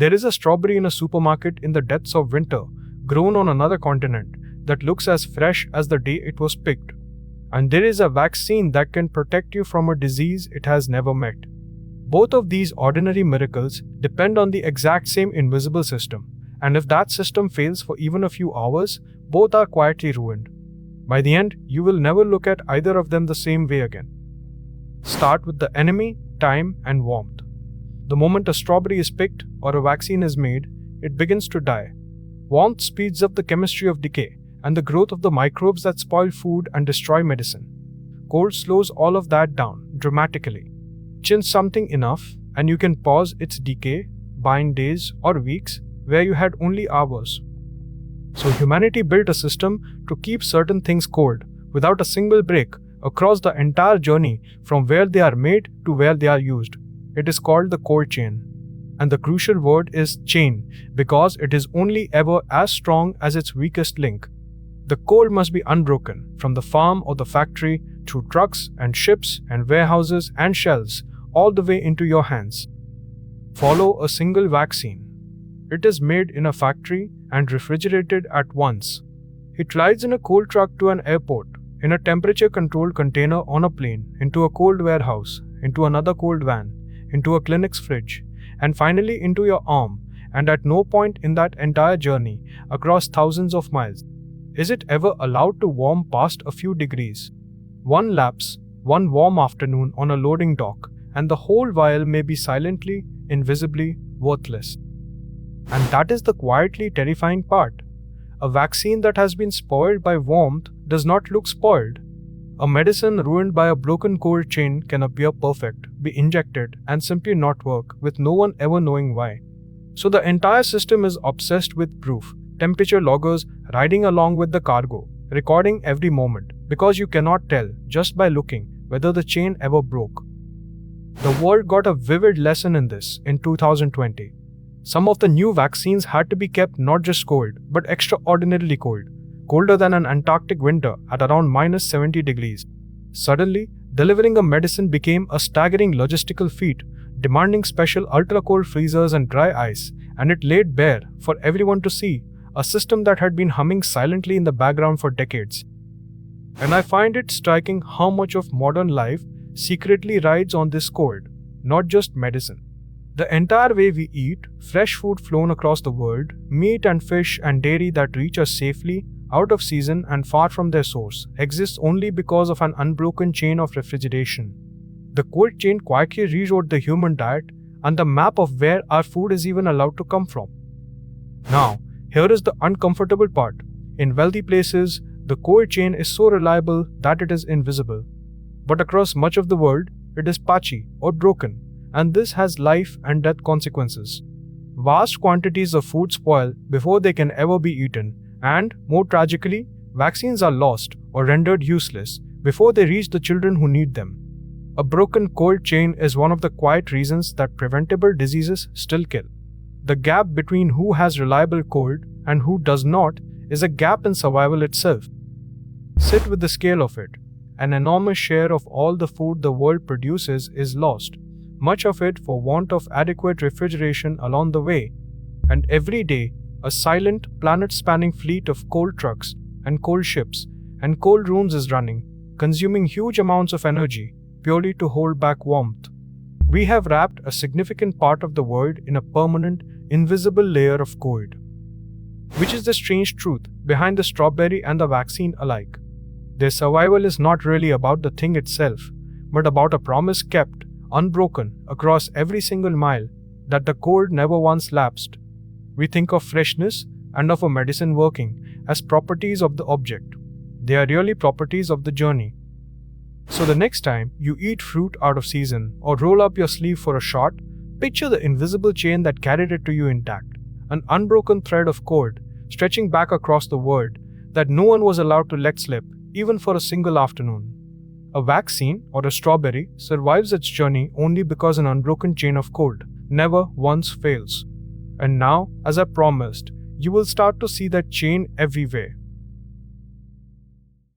There is a strawberry in a supermarket in the depths of winter, grown on another continent, that looks as fresh as the day it was picked. And there is a vaccine that can protect you from a disease it has never met. Both of these ordinary miracles depend on the exact same invisible system, and if that system fails for even a few hours, both are quietly ruined. By the end, you will never look at either of them the same way again. Start with the enemy, time, and warmth. The moment a strawberry is picked or a vaccine is made, it begins to die. Warmth speeds up the chemistry of decay and the growth of the microbes that spoil food and destroy medicine. Cold slows all of that down dramatically. Chill something enough and you can pause its decay, buying days or weeks where you had only hours. So humanity built a system to keep certain things cold without a single break across the entire journey from where they are made to where they are used. It is called the cold chain. And the crucial word is chain because it is only ever as strong as its weakest link. The cold must be unbroken from the farm or the factory through trucks and ships and warehouses and shelves all the way into your hands. Follow a single vaccine. It is made in a factory and refrigerated at once. It rides in a cold truck to an airport, in a temperature-controlled container on a plane, into a cold warehouse, into another cold van, into a clinic's fridge, and finally into your arm, and at no point in that entire journey, across thousands of miles, is it ever allowed to warm past a few degrees. One lapse, one warm afternoon on a loading dock, and the whole vial may be silently, invisibly worthless. And that is the quietly terrifying part. A vaccine that has been spoiled by warmth does not look spoiled. A medicine ruined by a broken cold chain can appear perfect, be injected, and simply not work, with no one ever knowing why. So the entire system is obsessed with proof, temperature loggers riding along with the cargo, recording every moment, because you cannot tell, just by looking, whether the chain ever broke. The world got a vivid lesson in this in 2020. Some of the new vaccines had to be kept not just cold, but extraordinarily cold, colder than an Antarctic winter at around -70 degrees. Suddenly, delivering a medicine became a staggering logistical feat, demanding special ultra-cold freezers and dry ice, and it laid bare, for everyone to see, a system that had been humming silently in the background for decades. And I find it striking how much of modern life secretly rides on this cold, not just medicine. The entire way we eat, fresh food flown across the world, meat and fish and dairy that reach us safely, out of season and far from their source, exists only because of an unbroken chain of refrigeration. The cold chain quietly rewrote the human diet and the map of where our food is even allowed to come from. Now, here is the uncomfortable part. In wealthy places, the cold chain is so reliable that it is invisible. But across much of the world, it is patchy or broken, and this has life and death consequences. Vast quantities of food spoil before they can ever be eaten, and, more tragically, vaccines are lost or rendered useless before they reach the children who need them. A broken cold chain is one of the quiet reasons that preventable diseases still kill. The gap between who has reliable cold and who does not is a gap in survival itself. Sit with the scale of it. An enormous share of all the food the world produces is lost, much of it for want of adequate refrigeration along the way. And every day, a silent, planet-spanning fleet of cold trucks and cold ships and cold rooms is running, consuming huge amounts of energy purely to hold back warmth. We have wrapped a significant part of the world in a permanent, invisible layer of cold. Which is the strange truth behind the strawberry and the vaccine alike. Their survival is not really about the thing itself, but about a promise kept, unbroken, across every single mile, that the cold never once lapsed. We think of freshness and of a medicine working as properties of the object. They are really properties of the journey. So the next time you eat fruit out of season or roll up your sleeve for a shot, picture the invisible chain that carried it to you intact, an unbroken thread of cold stretching back across the world that no one was allowed to let slip, even for a single afternoon. A vaccine or a strawberry survives its journey only because an unbroken chain of cold never once fails. And now, as I promised, you will start to see that chain everywhere.